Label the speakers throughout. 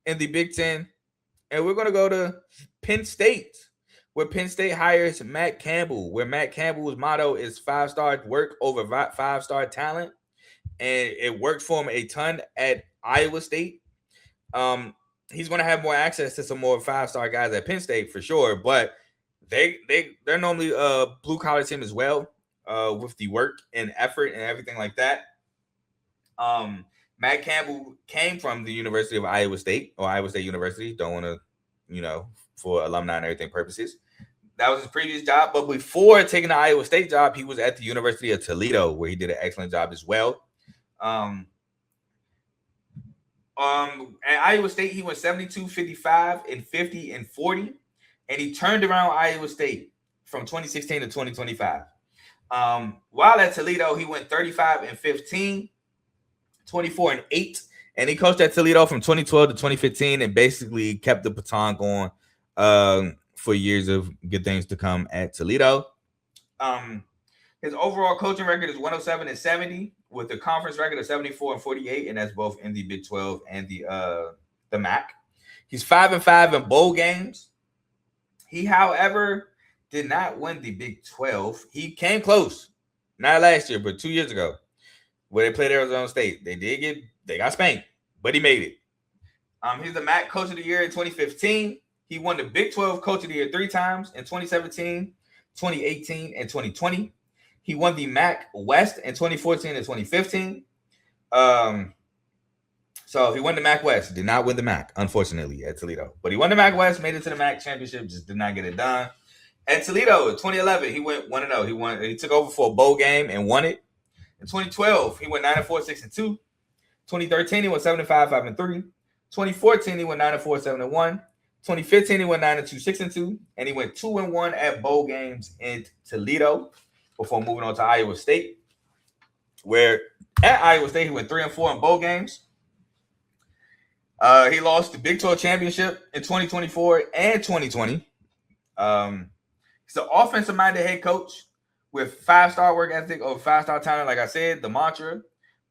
Speaker 1: in the Big Ten. And we're going to go to Penn State, where Penn State hires Matt Campbell, where Matt Campbell's motto is 5-star work over 5-star talent. And it worked for him a ton at Iowa State. He's going to have more access to some more 5-star guys at Penn State for sure, but they're normally a blue collar team as well, with the work and effort and everything like that. Matt Campbell came from the University of Iowa State or Iowa State University. Don't want to, for alumni and everything purposes. That was his previous job, but before taking the Iowa State job, he was at the University of Toledo, where he did an excellent job as well. At Iowa State, he went 72, 55, and 50 and 40, and he turned around Iowa State from 2016 to 2025. While at Toledo, he went 35 and 15, 24 and 8, and he coached at Toledo from 2012 to 2015, and basically kept the baton going for years of good things to come at Toledo. His overall coaching record is 107 and 70, with a conference record of 74 and 48, and that's both in the Big 12 and the MAC. He's 5-5 in bowl games. He, however, did not win the Big 12. He came close, not last year, but 2 years ago, where they played Arizona State. They got spanked, but he made it. He's the MAC Coach of the Year in 2015. He won the Big 12 Coach of the Year 3 times in 2017, 2018, and 2020. He won the MAC West in 2014 and 2015. So he won the MAC West. Did not win the MAC, unfortunately, at Toledo. But he won the MAC West, made it to the MAC championship, just did not get it done. At Toledo in 2011, he went 1-0. He took over for a bowl game and won it. In 2012, he went 9-4, 6-2. 2013, he went 7-5, 5-3. 2014, he went 9-4, 7-1. 2015, he went 9-2, 6-2, and he went 2-1 at bowl games in Toledo before moving on to Iowa State, where at Iowa State, he went 3-4 in bowl games. He lost the Big 12 championship in 2024 and 2020. He's an offensive-minded head coach with 5-star work ethic or 5-star talent, like I said, the mantra,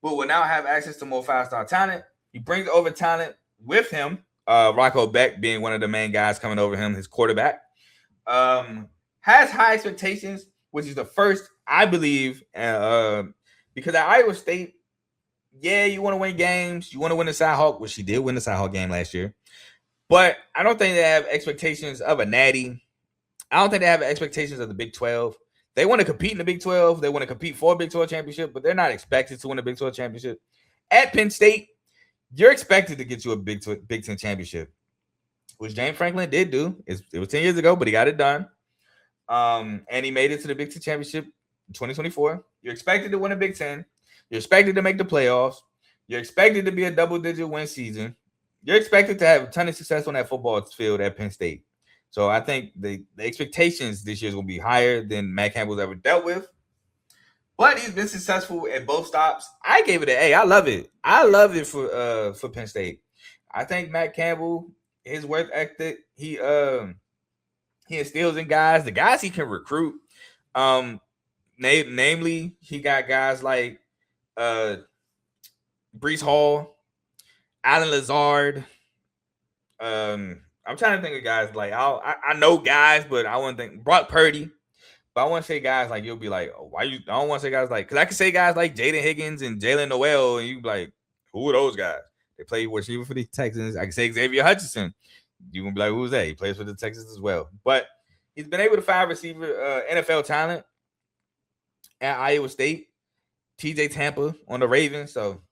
Speaker 1: but will now have access to more 5-star talent. He brings over talent with him, Rocco Beck being one of the main guys coming over him, his quarterback. Has high expectations, which is the first, I believe, because at Iowa State, yeah, you want to win games. You want to win the Cyhawk, which he did win the Cyhawk game last year. But I don't think they have expectations of a natty. I don't think they have expectations of the Big 12. They want to compete in the Big 12. They want to compete for a Big 12 championship, but they're not expected to win a Big 12 championship. At Penn State, you're expected to get you a Big 10 championship, which James Franklin did do. It was 10 years ago, but he got it done. And he made it to the Big 10 championship in 2024. You're expected to win a Big 10. You're expected to make the playoffs. You're expected to be a double-digit win season. You're expected to have a ton of success on that football field at Penn State. So I think the expectations this year is going to be higher than Matt Campbell's ever dealt with. But he's been successful at both stops. I gave it an A. I love it. I love it for Penn State. I think Matt Campbell, his work ethic, he instills in guys. The guys he can recruit. Namely, he got guys like Breece Hall, Alan Lazard. I'm trying to think of guys like I know guys, but I want to think Brock Purdy. But I want to say guys like you'll be like, oh, why you? I don't want to say guys like because I can say guys like Jaden Higgins and Jalen Noel, and you be like, who are those guys? They play receiver for the Texans. I can say Xavier Hutchinson. You gonna be like, who's that? He plays for the Texans as well. But he's been able to find receiver NFL talent at Iowa State, TJ Tampa on the Ravens. So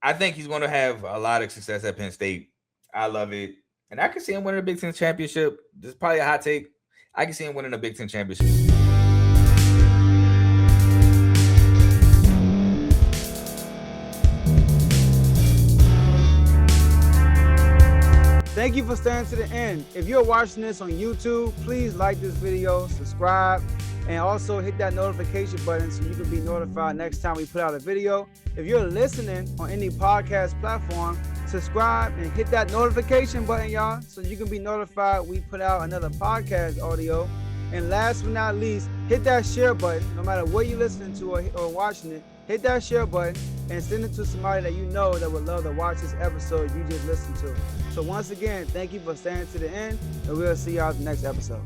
Speaker 1: I think he's going to have a lot of success at Penn State. I love it. And I can see him winning a Big Ten championship. This is probably a hot take. I can see him winning a Big Ten championship.
Speaker 2: Thank you for staying to the end. If you're watching this on YouTube, please like this video, subscribe, and also hit that notification button so you can be notified next time we put out a video. If you're listening on any podcast platform, subscribe and hit that notification button, y'all, so you can be notified we put out another podcast audio. And last but not least, hit that share button. No matter what you're listening to or watching it, hit that share button and send it to somebody that you know that would love to watch this episode you just listened to. So once again, thank you for staying to the end, and we'll see y'all at the next episode.